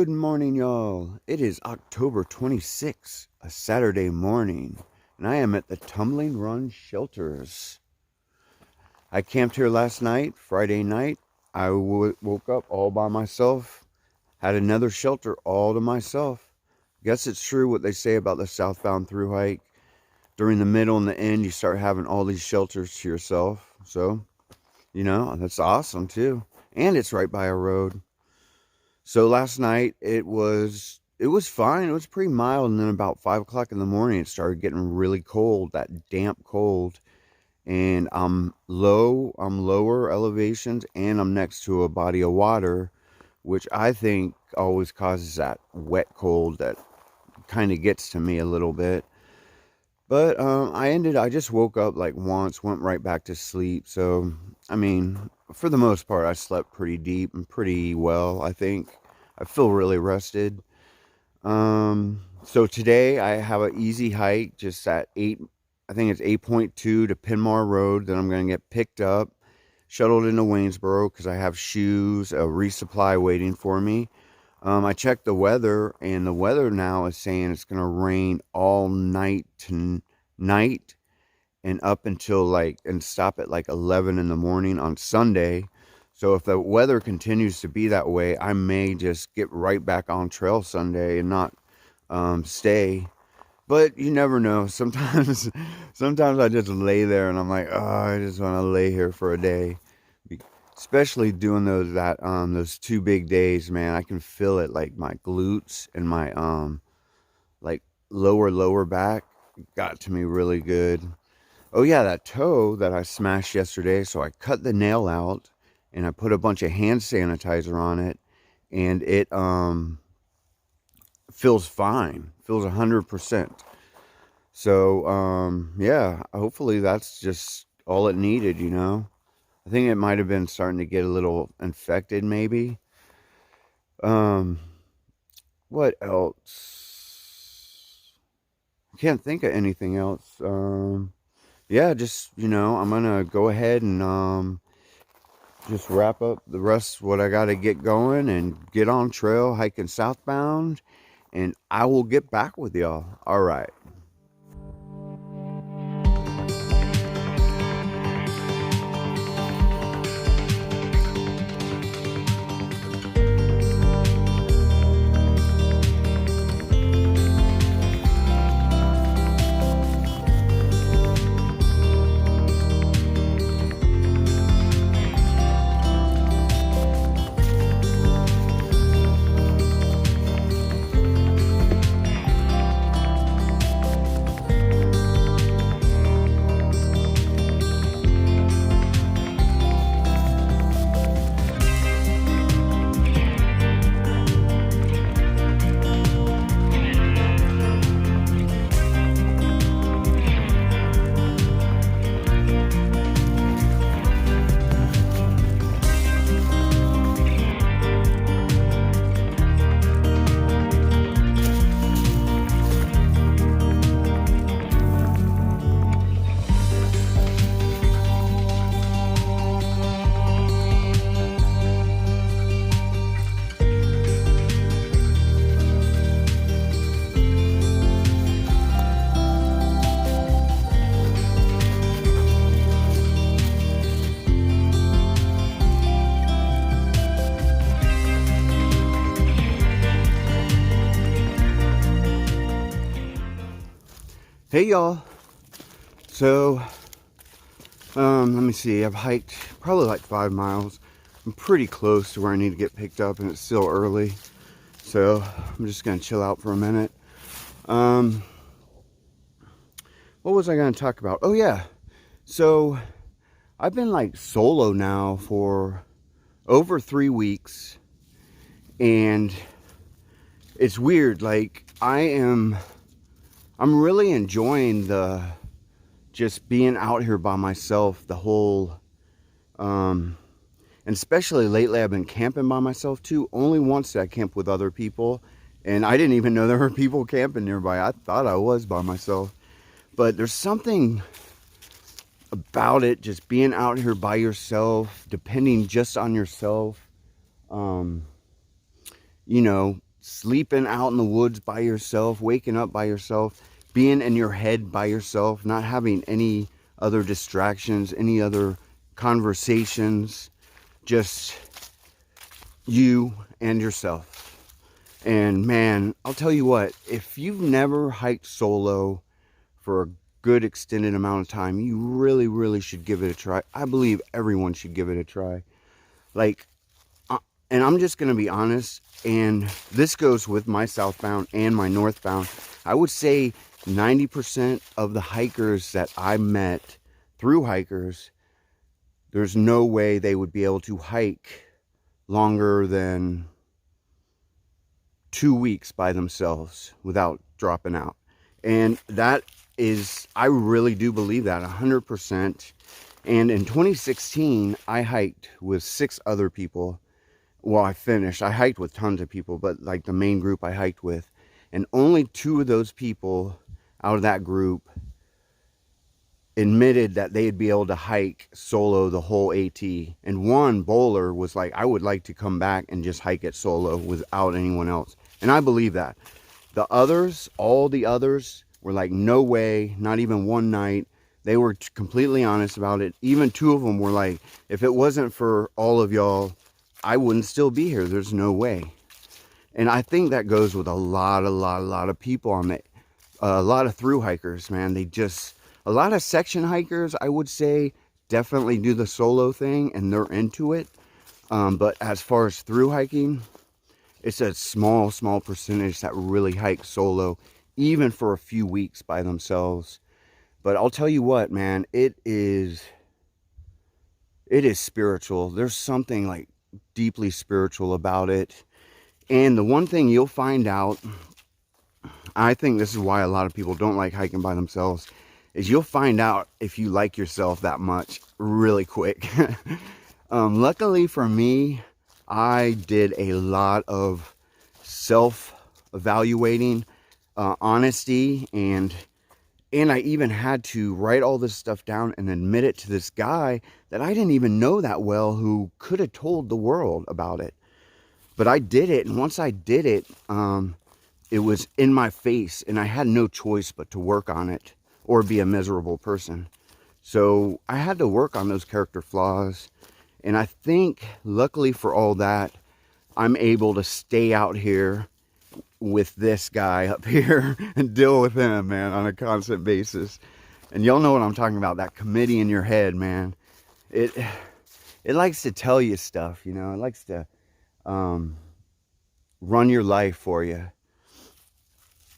Good morning, y'all. It is October 26th, a Saturday morning, and I am at the Tumbling Run Shelters. I camped here last night, Friday night. I woke up all by myself, had another shelter all to myself. Guess it's true what they say about the southbound thru hike. During the middle and the end, you start having all these shelters to yourself. So, that's awesome too. And it's right by a road. So last night it was fine. It was pretty mild, and then about 5 o'clock in the morning it started getting really cold, that damp cold. And I'm lower elevations, and I'm next to a body of water, which I think always causes that wet cold that kind of gets to me a little bit. But I just woke up like once, went right back to sleep. So I mean, for the most part, I slept pretty deep and pretty well, I think. I feel really rested. So today I have an easy hike, just at I think it's 8.2 to Pinmar Road. Then I'm going to get picked up, shuttled into Waynesboro because I have shoes, a resupply waiting for me. I checked the weather, and the weather now is saying it's going to rain all night tonight and up until and stop at 11 in the morning on Sunday. So if the weather continues to be that way, I may just get right back on trail Sunday and not stay. But you never know. Sometimes I just lay there and I'm like, oh, I just want to lay here for a day. Especially doing those 2 big days, man. I can feel it, like my glutes and my lower back got to me really good. Oh yeah, that toe that I smashed yesterday, so I cut the nail out and I put a bunch of hand sanitizer on it, and it feels fine, feels 100%. So yeah, hopefully that's just all it needed, I think it might have been starting to get a little infected, maybe. What else? I can't think of anything else. Yeah, just, I'm gonna go ahead and just wrap up the rest of what I gotta get going and get on trail hiking southbound, and I will get back with y'all. All right. Hey y'all. So let me see, I've hiked probably 5 miles. I'm pretty close to where I need to get picked up, and it's still early, so I'm just gonna chill out for a minute. What was I gonna talk about? Oh yeah, so I've been solo now for over 3 weeks, and it's weird. I'm really enjoying just being out here by myself, the whole, and especially lately I've been camping by myself too. Only once did I camp with other people, and I didn't even know there were people camping nearby. I thought I was by myself, but there's something about it, just being out here by yourself, depending just on yourself. sleeping out in the woods by yourself, waking up by yourself, being in your head by yourself, not having any other distractions, any other conversations, just you and yourself. And man, I'll tell you what, if you've never hiked solo for a good extended amount of time, you really, really should give it a try. I believe everyone should give it a try. Like, and I'm just going to be honest, and this goes with my southbound and my northbound. I would say 90% of the hikers that I met, through hikers, there's no way they would be able to hike longer than 2 weeks by themselves without dropping out. And that is, I really do believe that 100%. And in 2016, I hiked with 6 other people. Well, I hiked with tons of people, but like the main group I hiked with, and only 2 of those people out of that group admitted that they'd be able to hike solo the whole AT. And one bowler was like, I would like to come back and just hike it solo without anyone else. And I believe that. The others, all the others, were like, no way, not even one night. They were completely honest about it. Even 2 of them were like, if it wasn't for all of y'all, I wouldn't still be here. There's no way. And I think that goes with a lot of people on it. A lot of through hikers, man. A lot of section hikers, I would say, definitely do the solo thing and they're into it. But as far as through hiking, it's a small percentage that really hike solo, even for a few weeks by themselves. But I'll tell you what, man, it is spiritual. There's something like deeply spiritual about it. And the one thing you'll find out, I think this is why a lot of people don't like hiking by themselves, is you'll find out if you like yourself that much really quick. Luckily for me, I did a lot of self-evaluating, honesty, and I even had to write all this stuff down and admit it to this guy that I didn't even know that well, who could have told the world about it. But I did it, and once I did it, it was in my face, and I had no choice but to work on it or be a miserable person. So I had to work on those character flaws. And I think, luckily for all that, I'm able to stay out here with this guy up here and deal with him, man, on a constant basis. And y'all know what I'm talking about, that committee in your head, man. It likes to tell you stuff, you know. It likes to run your life for you.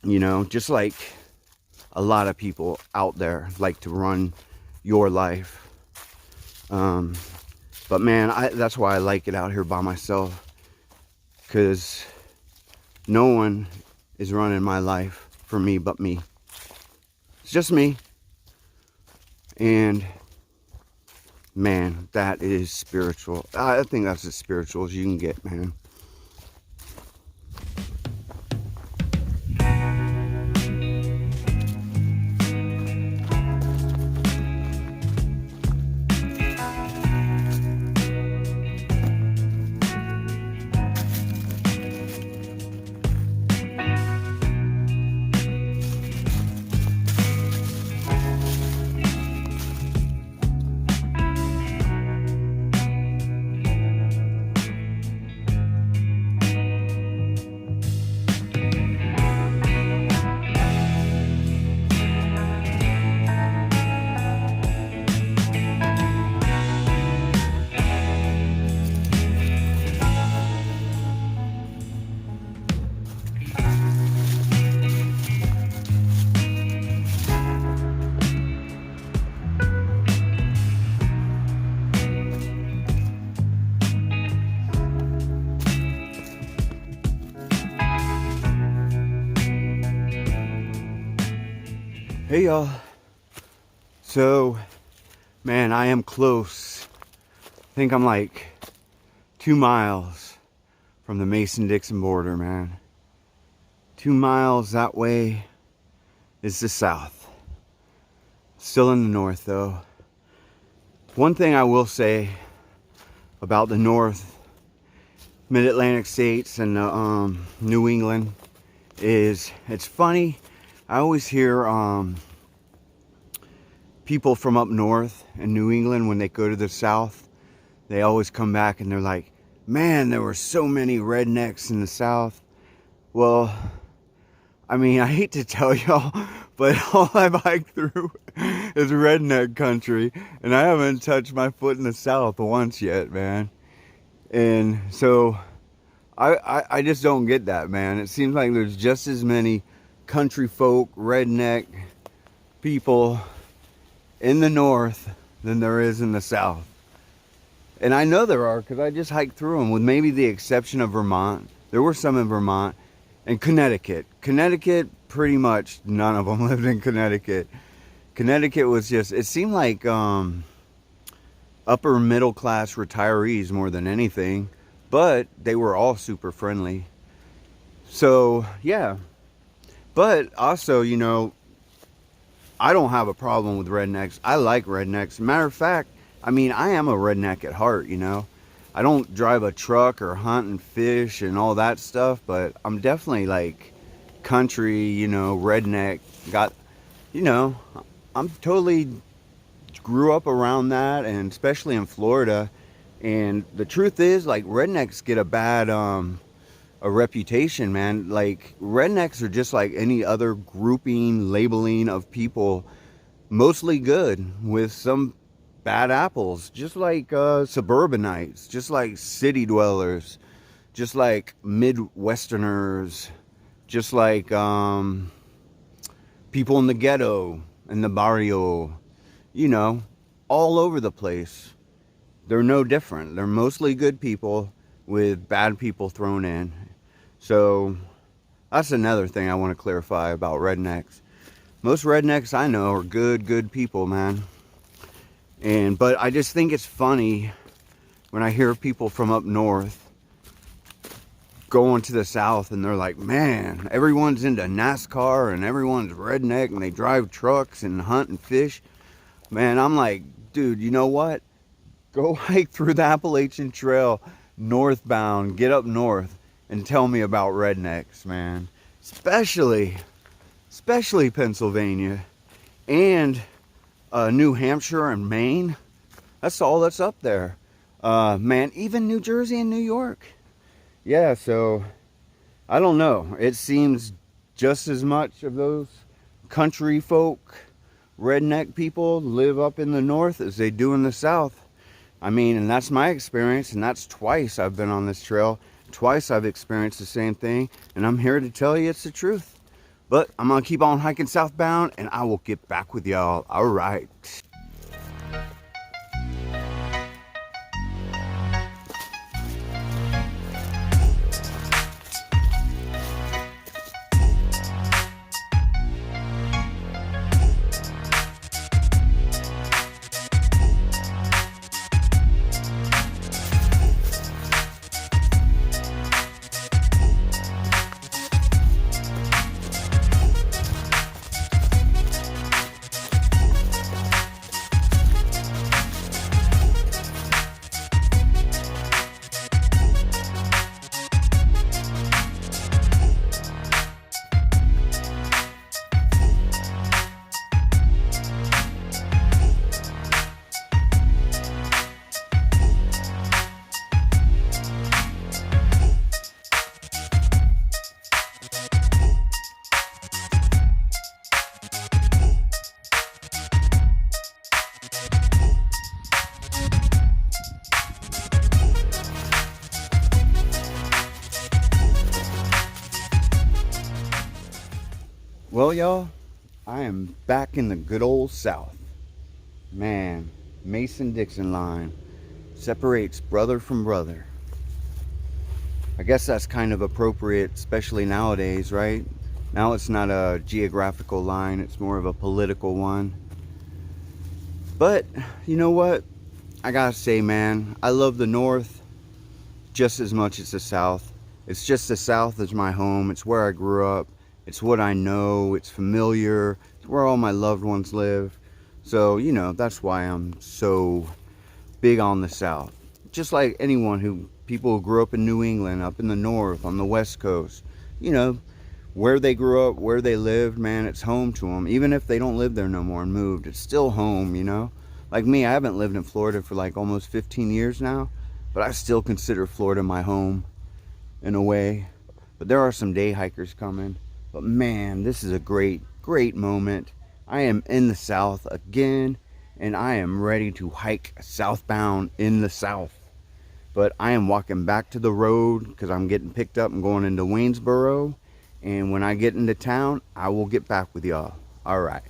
You know, just like a lot of people out there like to run your life. But man, that's why I like it out here by myself. Because no one is running my life for me but me. It's just me. And man, that is spiritual. I think that's as spiritual as you can get, man. Hey y'all, so man, I am close. I think I'm like 2 miles from the Mason-Dixon border, man. 2 miles that way is the south. Still in the north though. One thing I will say about the north, mid-Atlantic states and New England is, it's funny. I always hear people from up north in New England, when they go to the South, they always come back and they're like, man, there were so many rednecks in the South. Well, I mean, I hate to tell y'all, but all I've hiked through is redneck country, and I haven't touched my foot in the South once yet, man. And so I just don't get that, man. It seems like there's just as many country folk, redneck people in the North than there is in the South. And I know there are, because I just hiked through them, with maybe the exception of Vermont. There were some in Vermont. And Connecticut. Connecticut, pretty much none of them lived in Connecticut. Connecticut was just, it seemed like upper middle class retirees more than anything. But they were all super friendly. So, yeah. But also, you know, I don't have a problem with rednecks. I like rednecks. Matter of fact, I mean, I am a redneck at heart, you know. I don't drive a truck or hunt and fish and all that stuff, but I'm definitely like country, you know, redneck. Got, you know, I'm totally grew up around that, and especially in Florida. And the truth is, like, rednecks get a bad a reputation, man. Like, rednecks are just like any other grouping, labeling of people, mostly good with some bad apples, just like suburbanites, just like city dwellers, just like Midwesterners, just like people in the ghetto and the barrio, you know, all over the place. They're no different. They're mostly good people with bad people thrown in. So that's another thing I want to clarify about rednecks. Most rednecks I know are good people, man. But I just think it's funny when I hear people from up north going to the South and they're like, man, everyone's into NASCAR and everyone's redneck and they drive trucks and hunt and fish. Man, I'm like, dude, you know what? Go hike through the Appalachian Trail northbound, get up north and tell me about rednecks, man. Especially Pennsylvania and New Hampshire and Maine. That's all that's up there. Man, even New Jersey and New York. Yeah, so I don't know. It seems just as much of those country folk, redneck people live up in the north as they do in the south. I mean, and that's my experience, and that's twice I've been on this trail. Twice I've experienced the same thing, and I'm here to tell you it's the truth. But I'm going to keep on hiking southbound, and I will get back with y'all. All right. Well, y'all, I am back in the good old South. Man, Mason-Dixon line separates brother from brother. I guess that's kind of appropriate, especially nowadays, right? Now it's not a geographical line, it's more of a political one. But, you know what? I gotta say, man, I love the North just as much as the South. It's just the South is my home. It's where I grew up. It's what I know. It's familiar. It's where all my loved ones live. So, you know, that's why I'm so big on the South. Just like anyone who people who grew up in New England, up in the north, on the West Coast, you know, where they grew up, where they lived, man, it's home to them. Even if they don't live there no more and moved, it's still home, you know. Like me, I haven't lived in Florida for like almost 15 years now, but I still consider Florida my home in a way. But there are some day hikers coming. But man, this is a great, great moment. I am in the South again, and I am ready to hike southbound in the South. But I am walking back to the road because I'm getting picked up and going into Waynesboro. And when I get into town, I will get back with y'all. All right.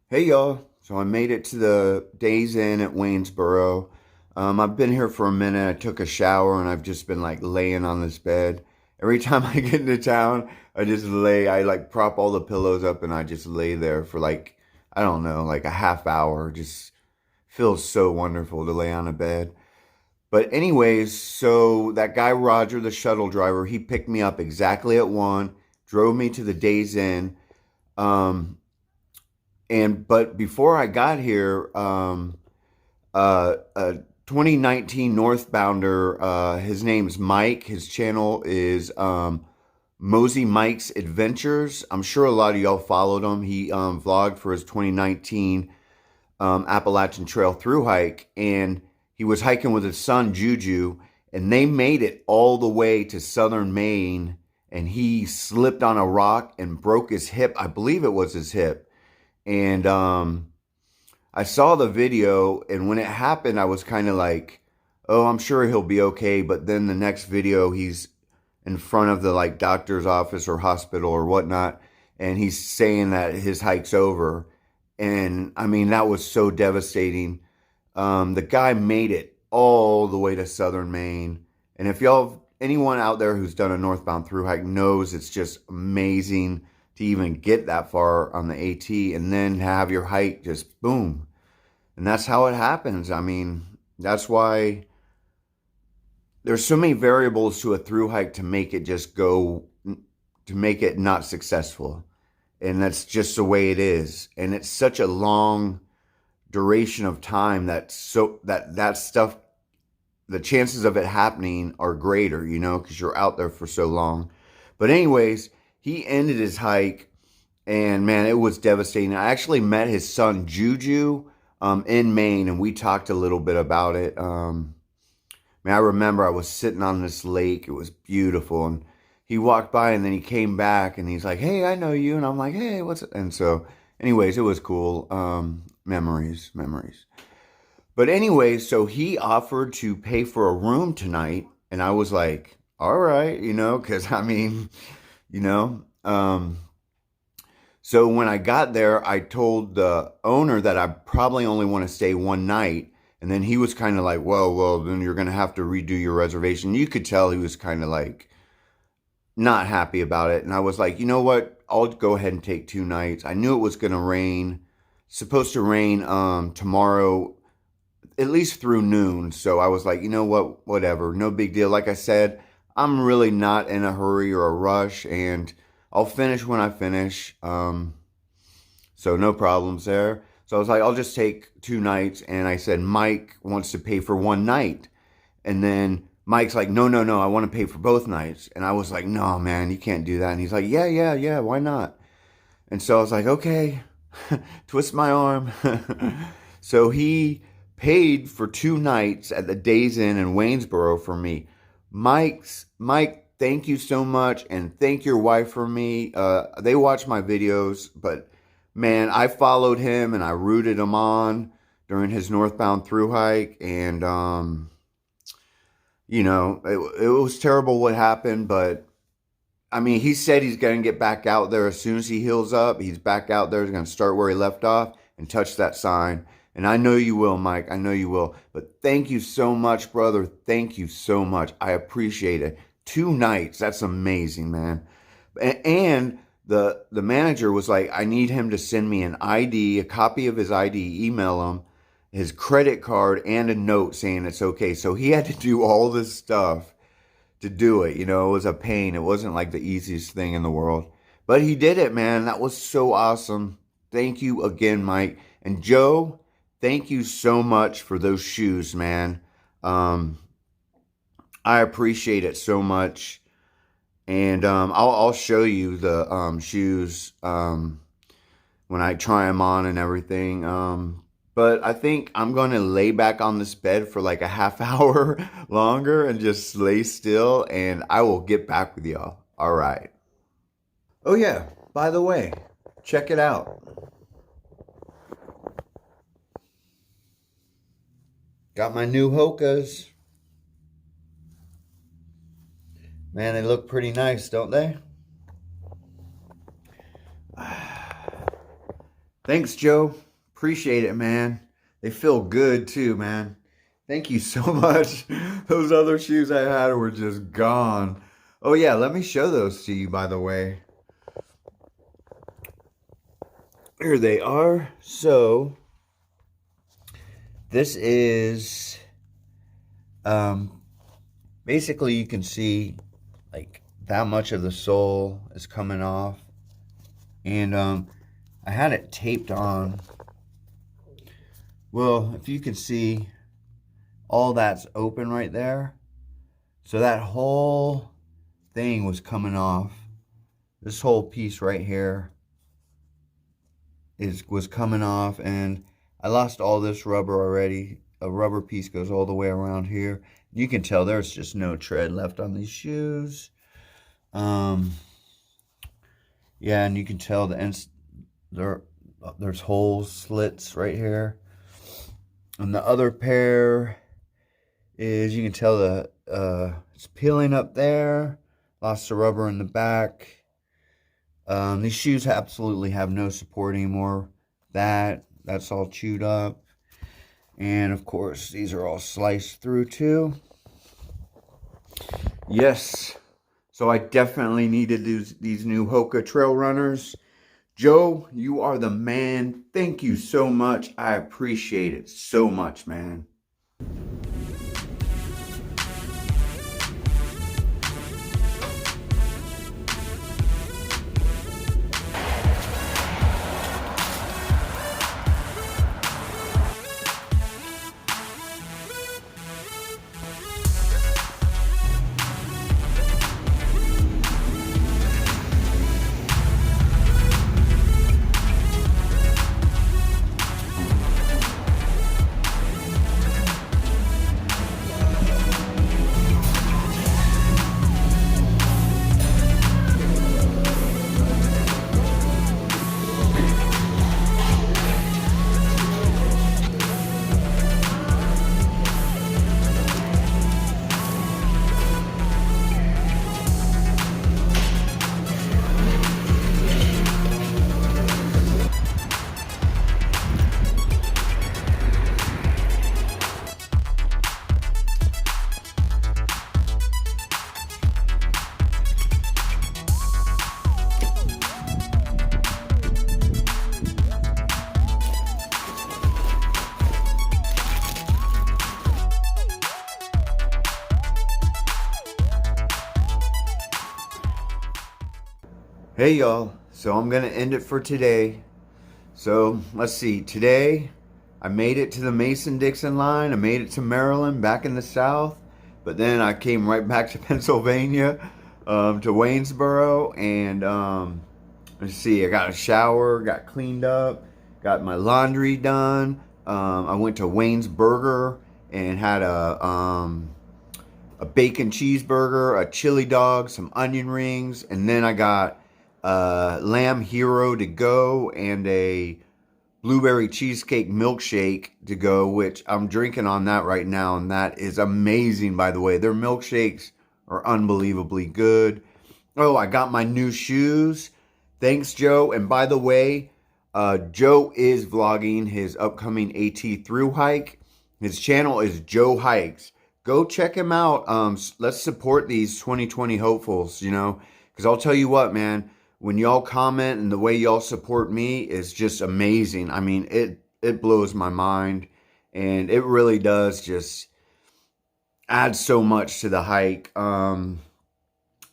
Hey, y'all. So I made it to the Days Inn at Waynesboro. I've been here for a minute. I took a shower and I've just been like laying on this bed. Every time I get into town, I just lay. I like prop all the pillows up and I just lay there for like, I don't know, like a half hour. Just feels so wonderful to lay on a bed. But anyways, so that guy Roger, the shuttle driver, he picked me up exactly at 1, drove me to the Days Inn. But before I got here, a 2019 northbounder, his name's Mike. His channel is Mosey Mike's Adventures. I'm sure a lot of y'all followed him. He vlogged for his 2019 Appalachian Trail through hike, and he was hiking with his son Juju, and they made it all the way to southern Maine, and he slipped on a rock and broke his hip. I believe it was his hip. And I saw the video, and when it happened, I was kind of like, oh, I'm sure he'll be okay. But then the next video, he's in front of the like doctor's office or hospital or whatnot, and he's saying that his hike's over. And I mean, that was so devastating. The guy made it all the way to southern Maine. And if anyone out there who's done a northbound through hike knows it's just amazing to even get that far on the AT and then have your hike just boom. And that's how it happens. I mean, that's why there's so many variables to a through hike to make it just go, to make it not successful. And that's just the way it is. And it's such a long duration of time that stuff, the chances of it happening are greater, you know, because you're out there for so long. But anyways, he ended his hike, and man, it was devastating. I actually met his son Juju in Maine, and we talked a little bit about it. Man, I remember I was sitting on this lake. It was beautiful, and he walked by, and then he came back, and he's like, "Hey, I know you," and I'm like, "Hey, what's it?" And so, anyways, it was cool. Memories. But anyways, so he offered to pay for a room tonight, and I was like, all right, you know, because I mean, you know. So when I got there, I told the owner that I probably only want to stay one night. And then he was kind of like, well, then you're going to have to redo your reservation. You could tell he was kind of like not happy about it. And I was like, you know what? I'll go ahead and take 2 nights. I knew it was going to rain. Supposed to rain tomorrow, at least through noon. So I was like, you know what? Whatever. No big deal. Like I said, I'm really not in a hurry or a rush. And I'll finish when I finish. So no problems there. So I was like, I'll just take 2 nights. And I said, Mike wants to pay for 1 night. And then Mike's like, no, I want to pay for both nights. And I was like, no, man, you can't do that. And he's like, yeah, why not? And so I was like, okay, twist my arm. So he paid for 2 nights at the Days Inn in Waynesboro for me. Mike, thank you so much, and thank your wife for me. They watch my videos, but man, I followed him and I rooted him on during his northbound through hike, and you know, it was terrible what happened, but I mean, he said he's going to get back out there as soon as he heals up. He's back out there. He's going to start where he left off and touch that sign. And I know you will, Mike. I know you will. But thank you so much, brother. Thank you so much. I appreciate it. 2 nights. That's amazing, man. And the manager was like, I need him to send me an ID, a copy of his ID, email him, his credit card, and a note saying it's okay. So he had to do all this stuff to do it. You know, it was a pain. It wasn't like the easiest thing in the world. But he did it, man. That was so awesome. Thank you again, Mike. And Joe, thank you so much for those shoes, man. I appreciate it so much. And I'll show you the shoes when I try them on and everything. But I think I'm going to lay back on this bed for like a half hour longer and just lay still, and I will get back with y'all. All right. Oh, yeah. By the way, check it out. Got my new Hokas. Man, they look pretty nice, don't they? Thanks, Joe. Appreciate it, man. They feel good too, man. Thank you so much. Those other shoes I had were just gone. Oh yeah, let me show those to you, by the way. Here they are. So, this is, basically you can see like that much of the sole is coming off. And, I had it taped on. Well, if you can see, all that's open right there. So that whole thing was coming off. This whole piece right here was coming off, and I lost all this rubber already. A rubber piece goes all the way around here. You can tell there's just no tread left on these shoes. Yeah, and you can tell there's holes, slits right here. And the other pair is, you can tell it's peeling up there. Lost the rubber in the back. These shoes absolutely have no support anymore. That's all chewed up. And of course, these are all sliced through too. Yes. So I definitely needed these new Hoka trail runners. Joe, you are the man. Thank you so much. I appreciate it so much, man. Hey y'all, so I'm gonna end it for today. So let's see, today I made it to the Mason-Dixon line. I made it to Maryland, back in the South, but then I came right back to Pennsylvania, to Waynesboro, and let's see, I got a shower, got cleaned up, got my laundry done. I went to Wayne's Burger and had a bacon cheeseburger, a chili dog, some onion rings, and then I got lamb hero to go and a blueberry cheesecake milkshake to go, which I'm drinking on that right now, and that is amazing, by the way. Their milkshakes are unbelievably good. Oh, I got my new shoes. Thanks, Joe. And by the way, Joe is vlogging his upcoming AT through hike. His channel is Joe Hikes. Go check him out. Let's support these 2020 hopefuls, you know, because I'll tell you what, man, when y'all comment and the way y'all support me is just amazing. I mean, it blows my mind, and it really does just add so much to the hike. And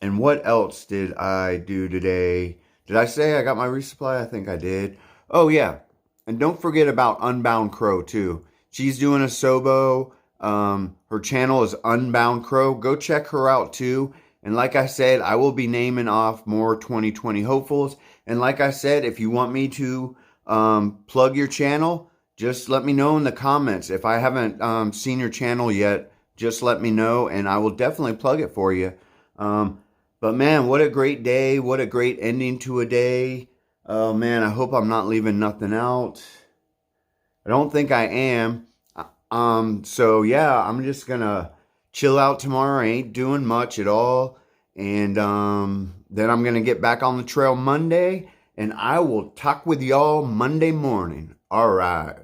what else did I do today? Did I say I got my resupply? I think I did. Oh, yeah. And don't forget about Unbound Crow, too. She's doing a Sobo. Her channel is Unbound Crow. Go check her out too. And like I said, I will be naming off more 2020 hopefuls. And like I said, if you want me to plug your channel, just let me know in the comments. If I haven't seen your channel yet, just let me know and I will definitely plug it for you. But man, what a great day. What a great ending to a day. Oh man, I hope I'm not leaving nothing out. I don't think I am. So yeah, I'm just gonna chill out tomorrow. I ain't doing much at all. And then I'm gonna get back on the trail Monday, and I will talk with y'all Monday morning. All right.